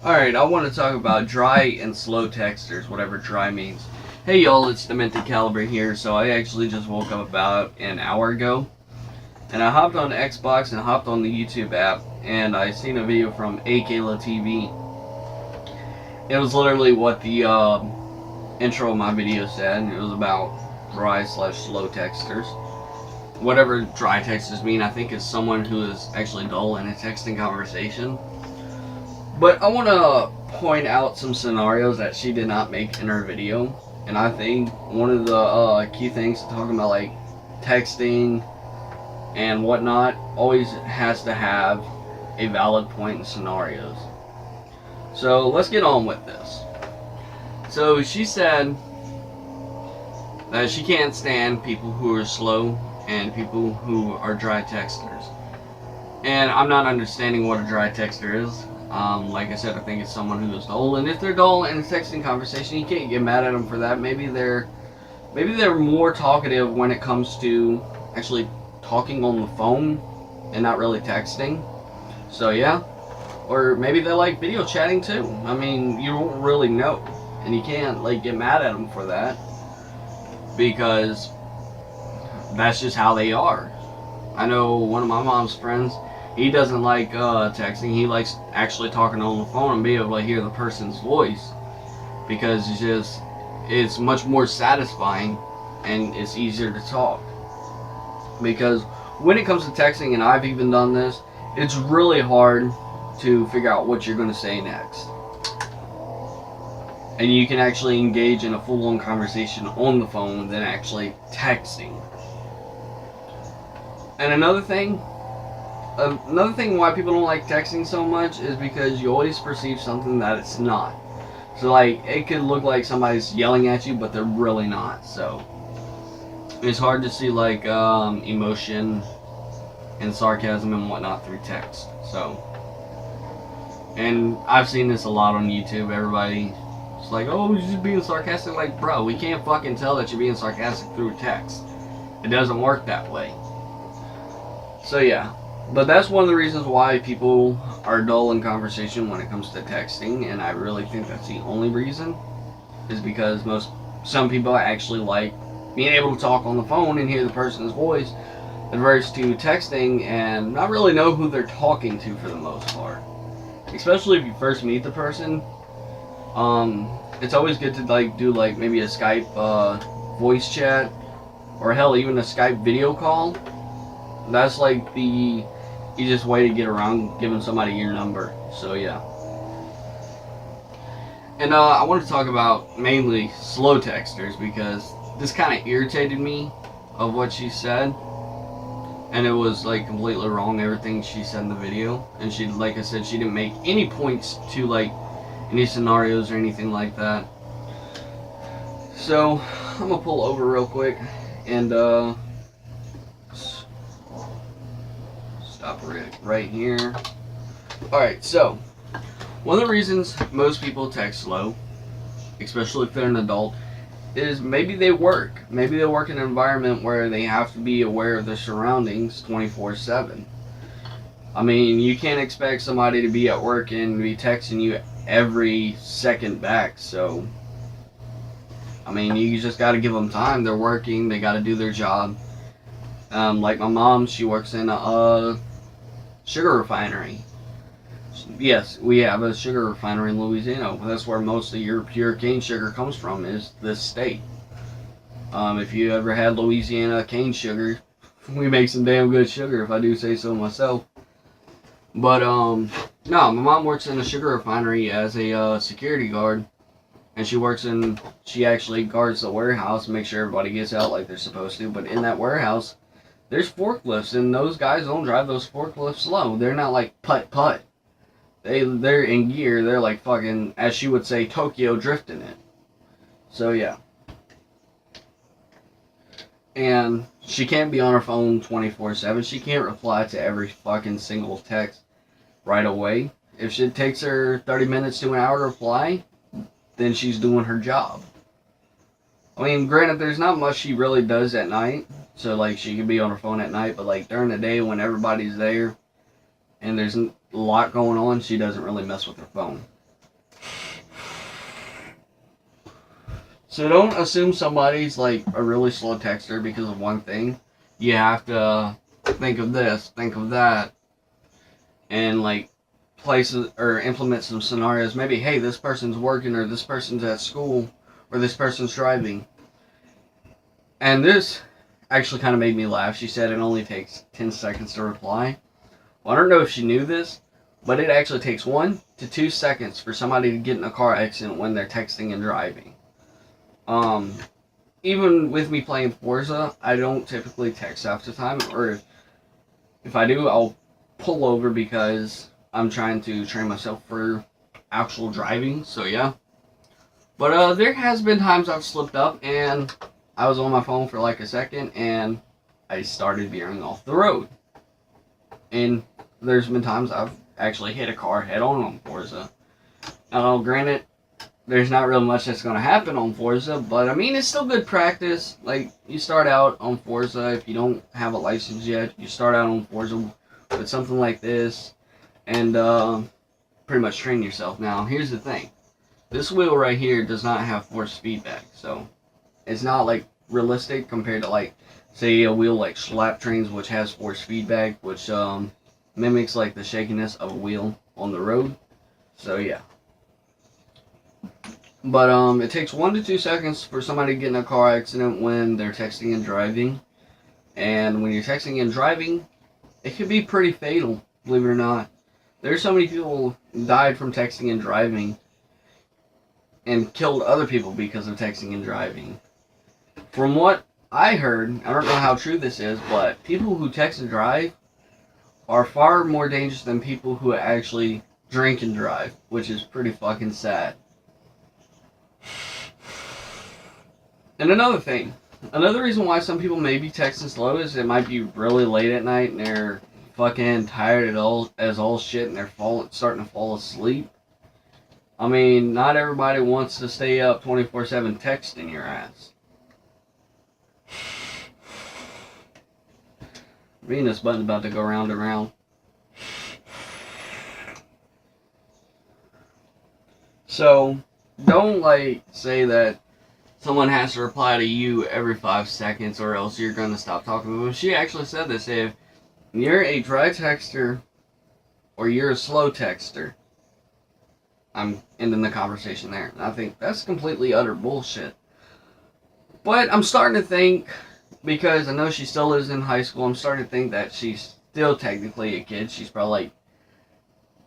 Alright, I want to talk about dry and slow texters, whatever dry means. Hey y'all, it's Demented Caliber here. So I actually just woke up about an hour ago. And I hopped on Xbox and hopped on the YouTube app. And I seen a video from Akayla TV. It was literally what the intro of my video said. It was about dry slash slow texters. Whatever dry texters mean, I think it's someone who is actually dull in a texting conversation. But I want to point out some scenarios that she did not make in her video. And I think one of the key things to talking about, like texting and whatnot, always has to have a valid point in scenarios. So let's get on with this. So she said that she can't stand people who are slow and people who are dry texters. And I'm not understanding what a dry texter is. Like I said, I think it's someone who is dull, and if they're dull in a texting conversation, you can't get mad at them for that. Maybe they're more talkative when it comes to actually talking on the phone and not really texting. So yeah, or maybe they like video chatting too. I mean, you won't really know, and you can't like get mad at them for that because that's just how they are. I know one of my mom's friends. He doesn't like texting. He likes actually talking on the phone and being able to hear the person's voice because it's much more satisfying and it's easier to talk. Because when it comes to texting, and I've even done this, it's really hard to figure out what you're going to say next. And you can actually engage in a full-on conversation on the phone than actually texting. And another thing why people don't like texting so much is because you always perceive something that it's not. So like, it could look like somebody's yelling at you, but they're really not. So it's hard to see like emotion and sarcasm and whatnot through text. So, and I've seen this a lot on YouTube. Everybody's like, oh, you're just being sarcastic. Like, bro, we can't fucking tell that you're being sarcastic through text. It doesn't work that way. So yeah. But that's one of the reasons why people are dull in conversation when it comes to texting, and I really think that's the only reason, is because some people actually like being able to talk on the phone and hear the person's voice, adverse to texting and not really know who they're talking to for the most part. Especially if you first meet the person, it's always good to like do like maybe a Skype voice chat, or hell, even a Skype video call. That's like the easiest way to get around giving somebody your number. So yeah. And I want to talk about mainly slow texters because this kind of irritated me of what she said. And it was like completely wrong, everything she said in the video. And she, like I said, she didn't make any points to like any scenarios or anything like that. So I'm gonna pull over real quick and stop right here. Alright, so one of the reasons most people text slow, especially if they're an adult, is maybe they work. Maybe they work in an environment where they have to be aware of their surroundings 24/7. I mean, you can't expect somebody to be at work and be texting you every second back. So, I mean, you just got to give them time. They're working. They got to do their job. Like my mom, she works in a sugar refinery. Yes, we have a sugar refinery in Louisiana. That's where most of your pure cane sugar comes from, is this state. If you ever had Louisiana cane sugar, we make some damn good sugar, if I do say so myself. But no, my mom works in a sugar refinery as a security guard, and she actually guards the warehouse and makes sure everybody gets out like they're supposed to. But in that warehouse, there's forklifts, and those guys don't drive those forklifts slow. They're not like putt-putt. They're in gear. They're like fucking, as she would say, Tokyo drifting it. So yeah. And she can't be on her phone 24/7. She can't reply to every fucking single text right away. If it takes her 30 minutes to an hour to reply, then she's doing her job. I mean, granted, there's not much she really does at night. So, like, she could be on her phone at night, but, like, during the day when everybody's there and there's a lot going on, she doesn't really mess with her phone. So don't assume somebody's like a really slow texter because of one thing. You have to think of this, think of that, and like places or implement some scenarios. Maybe, hey, this person's working, or this person's at school, or this person's driving. And this actually kind of made me laugh. She said it only takes 10 seconds to reply. Well, I don't know if she knew this, but it actually takes 1 to 2 seconds for somebody to get in a car accident when they're texting and driving. Even with me playing Forza, I don't typically text half the time, or if I do, I'll pull over because I'm trying to train myself for actual driving, so yeah. But there has been times I've slipped up and I was on my phone for like a second and I started veering off the road. And there's been times I've actually hit a car head on Forza. Now, granted, there's not really much that's going to happen on Forza, but I mean, it's still good practice. Like, you start out on Forza, if you don't have a license yet, you start out on Forza with something like this, and pretty much train yourself. Now, here's the thing. This wheel right here does not have force feedback, so it's not, like, realistic compared to, like, say, a wheel like Slap Trains, which has force feedback, which mimics, like, the shakiness of a wheel on the road. So, yeah. But it takes 1 to 2 seconds for somebody to get in a car accident when they're texting and driving. And when you're texting and driving, it can be pretty fatal, believe it or not. There's so many people died from texting and driving and killed other people because of texting and driving. From what I heard, I don't know how true this is, but people who text and drive are far more dangerous than people who actually drink and drive, which is pretty fucking sad. And another thing, another reason why some people may be texting slow is it might be really late at night and they're fucking tired as all shit and they're starting to fall asleep. I mean, not everybody wants to stay up 24/7 texting your ass. Venus button's about to go round and round. So, don't like say that someone has to reply to you every 5 seconds or else you're going to stop talking to them. She actually said this: if you're a dry texter or you're a slow texter, I'm ending the conversation there. And I think that's completely utter bullshit. But I'm starting to think, because I know she still is in high school, I'm starting to think that she's still technically a kid. She's probably like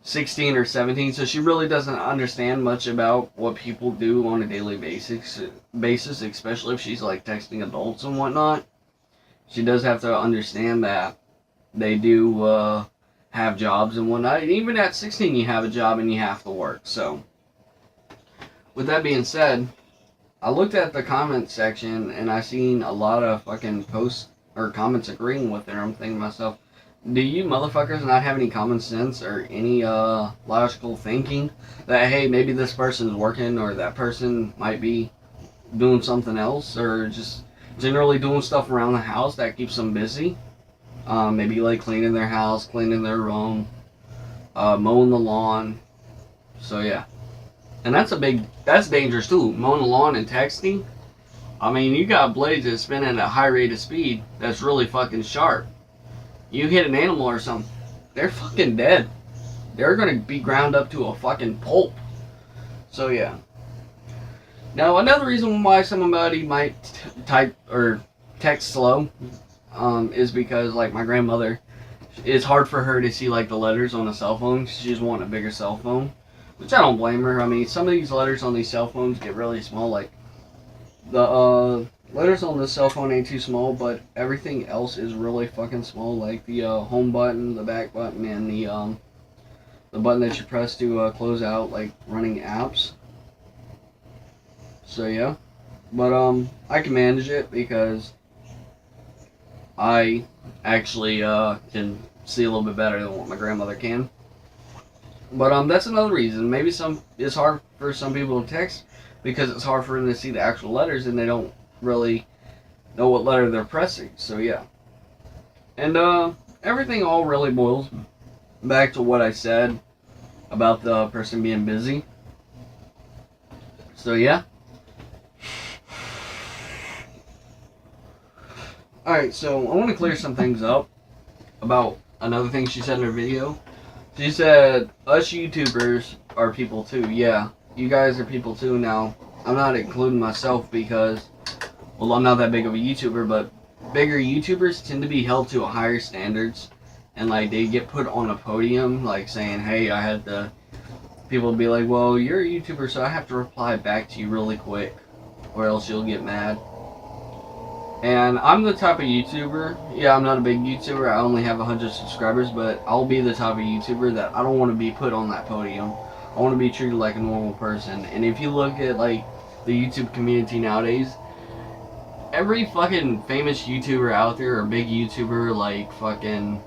16 or 17, so she really doesn't understand much about what people do on a daily basis, especially if she's like texting adults and whatnot. She does have to understand that they do have jobs and whatnot. And even at 16, you have a job and you have to work. So, with that being said, I looked at the comment section and I seen a lot of fucking posts or comments agreeing with her. I'm thinking to myself, do you motherfuckers not have any common sense or any logical thinking that, hey, maybe this person's working or that person might be doing something else or just generally doing stuff around the house that keeps them busy? Maybe like cleaning their house, cleaning their room, mowing the lawn. So yeah. And that's dangerous too. Mowing the lawn and texting. I mean, you got blades that spin at a high rate of speed that's really fucking sharp. You hit an animal or something, they're fucking dead. They're gonna be ground up to a fucking pulp. So yeah. Now another reason why somebody might type or text slow is because, like, my grandmother, it's hard for her to see like the letters on a cell phone. She just wants a bigger cell phone, which I don't blame her. I mean, some of these letters on these cell phones get really small. Like the letters on the cell phone ain't too small, but everything else is really fucking small. Like the home button, the back button, and the button that you press to close out like running apps. So yeah, but I can manage it because I actually can see a little bit better than what my grandmother can. But that's another reason. Maybe it's hard for some people to text because it's hard for them to see the actual letters and they don't really know what letter they're pressing. So yeah. And everything all really boils back to what I said about the person being busy. So yeah. Alright, so I want to clear some things up about another thing she said in her video. She said, us YouTubers are people too. Yeah, you guys are people too. Now, I'm not including myself because, well, I'm not that big of a YouTuber, but bigger YouTubers tend to be held to a higher standards. And, like, they get put on a podium, like, saying, hey, I had to... People will be like, well, you're a YouTuber, so I have to reply back to you really quick, or else you'll get mad. And I'm the type of YouTuber, yeah, I'm not a big YouTuber, I only have 100 subscribers, but I'll be the type of YouTuber that I don't want to be put on that podium. I want to be treated like a normal person. And if you look at, like, the YouTube community nowadays, every fucking famous YouTuber out there, or big YouTuber like fucking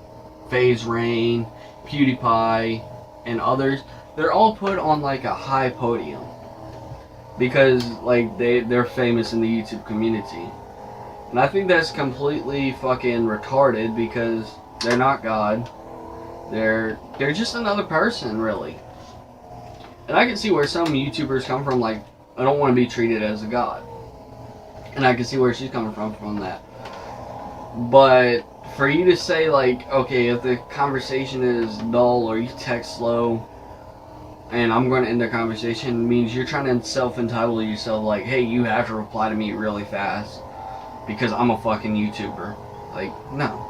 FaZe Rain, PewDiePie, and others, they're all put on like a high podium because like they're famous in the YouTube community. And I think that's completely fucking retarded because they're not God. They're just another person, really. And I can see where some YouTubers come from, like, I don't want to be treated as a god. And I can see where she's coming from that. But for you to say, like, okay, if the conversation is dull or you text slow and I'm going to end the conversation, means you're trying to self-entitle yourself, like, hey, you have to reply to me really fast because I'm a fucking YouTuber. Like, no.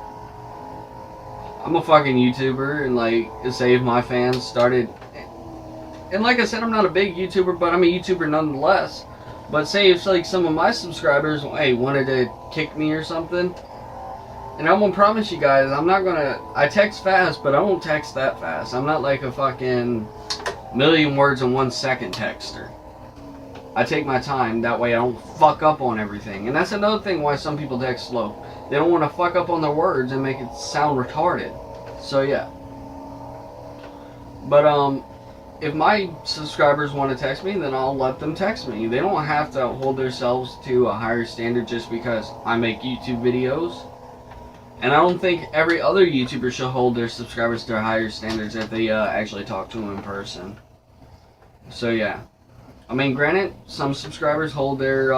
I'm a fucking YouTuber, and, like, say if my fans started... And like I said, I'm not a big YouTuber, but I'm a YouTuber nonetheless. But say if, like, some of my subscribers, hey, wanted to kick me or something, and I'm gonna promise you guys, I'm not gonna... I text fast, but I won't text that fast. I'm not like a fucking million words in 1 second texter. I take my time, that way I don't fuck up on everything. And that's another thing why some people text slow. They don't want to fuck up on their words and make it sound retarded. So yeah. But if my subscribers want to text me, then I'll let them text me. They don't have to hold themselves to a higher standard just because I make YouTube videos. And I don't think every other YouTuber should hold their subscribers to higher standards if they actually talk to them in person. So yeah. I mean, granted, some subscribers hold their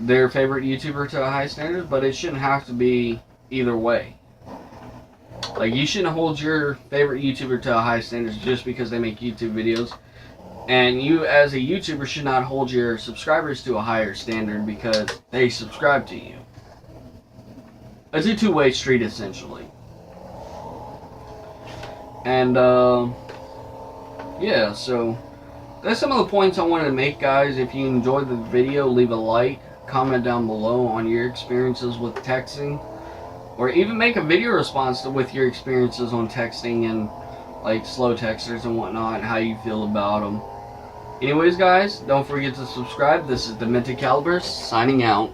favorite YouTuber to a high standard, but it shouldn't have to be either way. Like, you shouldn't hold your favorite YouTuber to a high standard just because they make YouTube videos. And you, as a YouTuber, should not hold your subscribers to a higher standard because they subscribe to you. It's a two-way street, essentially. And, yeah, so... That's some of the points I wanted to make, guys. If you enjoyed the video, leave a like, comment down below on your experiences with texting, or even make a video response with your experiences on texting and like slow texters and whatnot, and how you feel about them. Anyways, guys, don't forget to subscribe. This is Demented Caliber signing out.